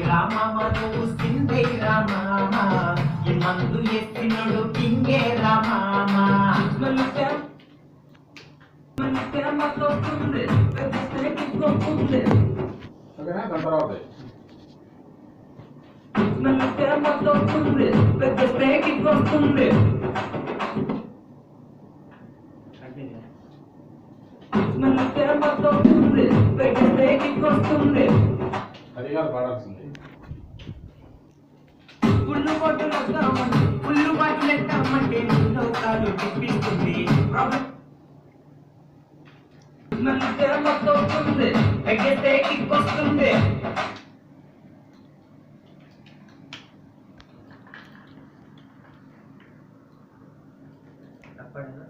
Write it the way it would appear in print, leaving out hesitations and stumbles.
రామామ నువ్వు సిందే రామామ ఈ మందు ఎత్తినడు కింగే రామామ పుల్లు బాటలు ఎత్తామంటే లోకాలు తిప్పిస్తుంది ఎగ్గతే కిక్కొస్తుంది తప్పకుండా